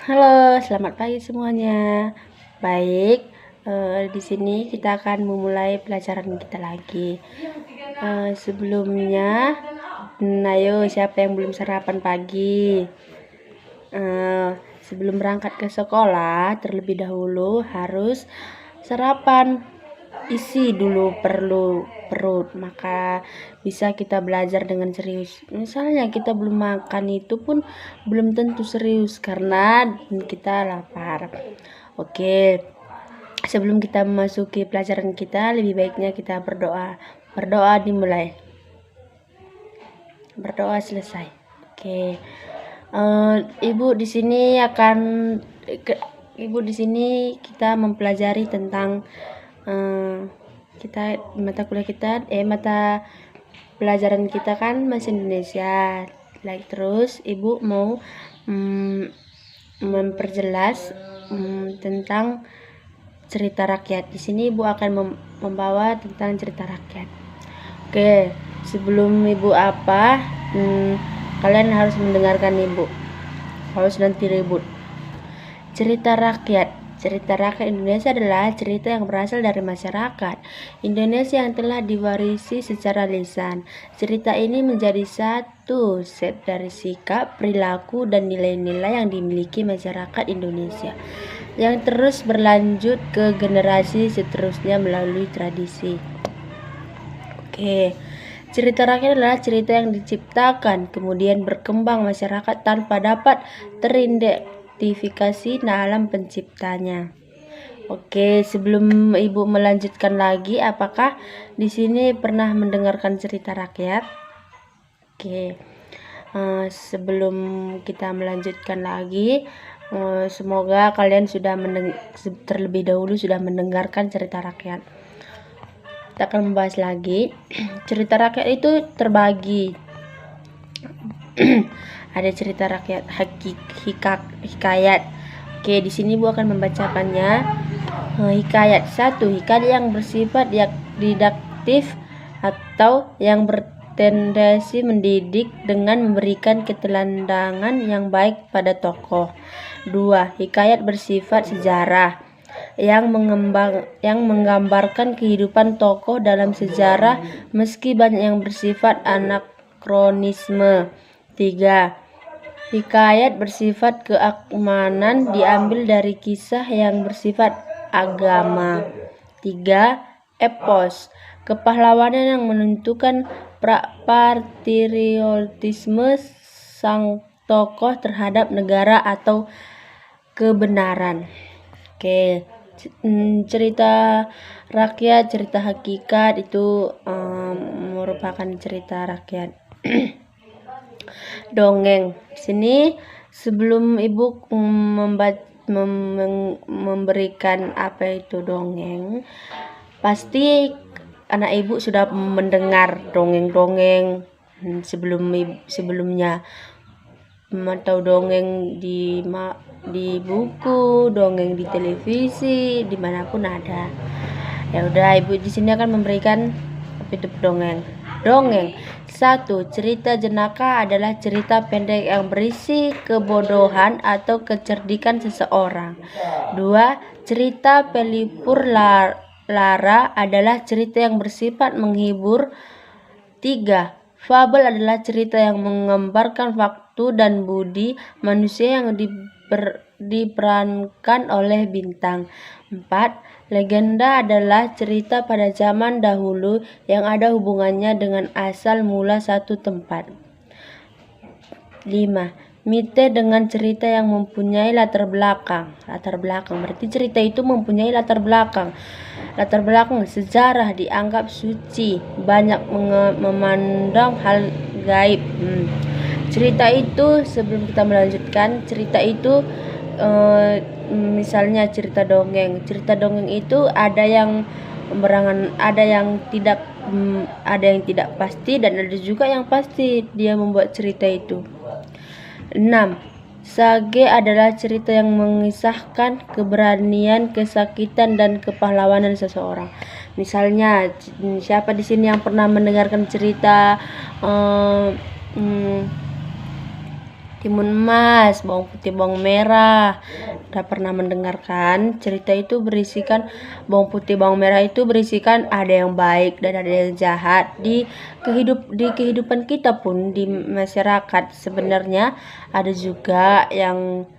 Halo, selamat pagi semuanya. Baik, di sini kita akan memulai pelajaran kita lagi. Sebelumnya, ayo siapa yang belum sarapan pagi? Sebelum berangkat ke sekolah, terlebih dahulu harus sarapan. Isi dulu perut, maka bisa kita belajar dengan serius. Misalnya kita belum makan, itu pun belum tentu serius karena kita lapar. Oke, sebelum kita memasuki pelajaran kita, lebih baiknya kita berdoa. Berdoa dimulai, berdoa selesai. Oke, ibu di sini kita mempelajari tentang mata pelajaran kita kan bahasa Indonesia. Terus ibu mau memperjelas tentang cerita rakyat. Di sini ibu akan membawa tentang cerita rakyat. Oke, sebelum ibu kalian harus mendengarkan ibu. Harus nanti ribut. Cerita rakyat. Cerita rakyat Indonesia adalah cerita yang berasal dari masyarakat Indonesia yang telah diwarisi secara lisan. Cerita ini menjadi satu set dari sikap, perilaku, dan nilai-nilai yang dimiliki masyarakat Indonesia yang terus berlanjut ke generasi seterusnya melalui tradisi. Oke, cerita rakyat adalah cerita yang diciptakan kemudian berkembang masyarakat tanpa dapat teridentifikasi dalam penciptanya. Oke, sebelum ibu melanjutkan lagi, apakah di sini pernah mendengarkan cerita rakyat? Oke, sebelum kita melanjutkan lagi, semoga kalian terlebih dahulu sudah mendengarkan cerita rakyat. Kita akan membahas lagi. Cerita rakyat itu terbagi. Ada cerita rakyat hikayat. Oke, di sini Bu akan membacakannya. Hikayat 1. Hikayat yang bersifat didaktif atau yang bertendensi mendidik dengan memberikan keteladanan yang baik pada tokoh. 2. Hikayat bersifat sejarah yang menggambarkan kehidupan tokoh dalam sejarah meski banyak yang bersifat anakronisme. 3. Hikayat bersifat keamanan diambil dari kisah yang bersifat agama. 3. Epos, kepahlawanan yang menentukan patriotisme sang tokoh terhadap negara atau kebenaran. Oke, cerita rakyat, cerita hakikat itu merupakan cerita rakyat. Dongeng. Sini sebelum ibu memberikan apa itu dongeng, pasti anak ibu sudah mendengar dongeng-dongeng sebelumnya, atau dongeng di buku, dongeng di televisi, dimanapun ada. Ya udah, ibu di sini akan memberikan apa itu dongeng. Dongeng 1. Cerita jenaka adalah cerita pendek yang berisi kebodohan atau kecerdikan seseorang. 2. Cerita pelipur lara adalah cerita yang bersifat menghibur. 3. Fabel adalah cerita yang menggambarkan waktu dan budi manusia yang diperankan oleh bintang. 4. Legenda adalah cerita pada zaman dahulu yang ada hubungannya dengan asal mula satu tempat. 5. Mite dengan cerita yang mempunyai latar belakang. Latar belakang berarti cerita itu mempunyai latar belakang. Latar belakang sejarah dianggap suci, banyak memandang hal gaib. Cerita itu, sebelum kita melanjutkan, cerita itu misalnya cerita dongeng itu ada yang berangan, ada yang tidak pasti, dan ada juga yang pasti dia membuat cerita itu. 6. Sage adalah cerita yang mengisahkan keberanian, kesakitan, dan kepahlawanan seseorang. Misalnya, siapa di sini yang pernah mendengarkan cerita timun emas, bawang putih, bawang merah. Udah pernah mendengarkan cerita itu berisikan bawang putih, bawang merah itu berisikan ada yang baik dan ada yang jahat. Di kehidupan kita pun di masyarakat sebenarnya ada juga yang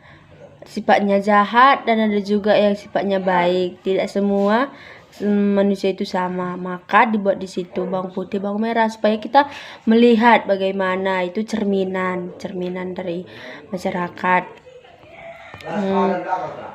sifatnya jahat dan ada juga yang sifatnya baik. Tidak semua manusia itu sama, maka dibuat di situ bawang putih, bawang merah supaya kita melihat bagaimana itu cerminan dari masyarakat.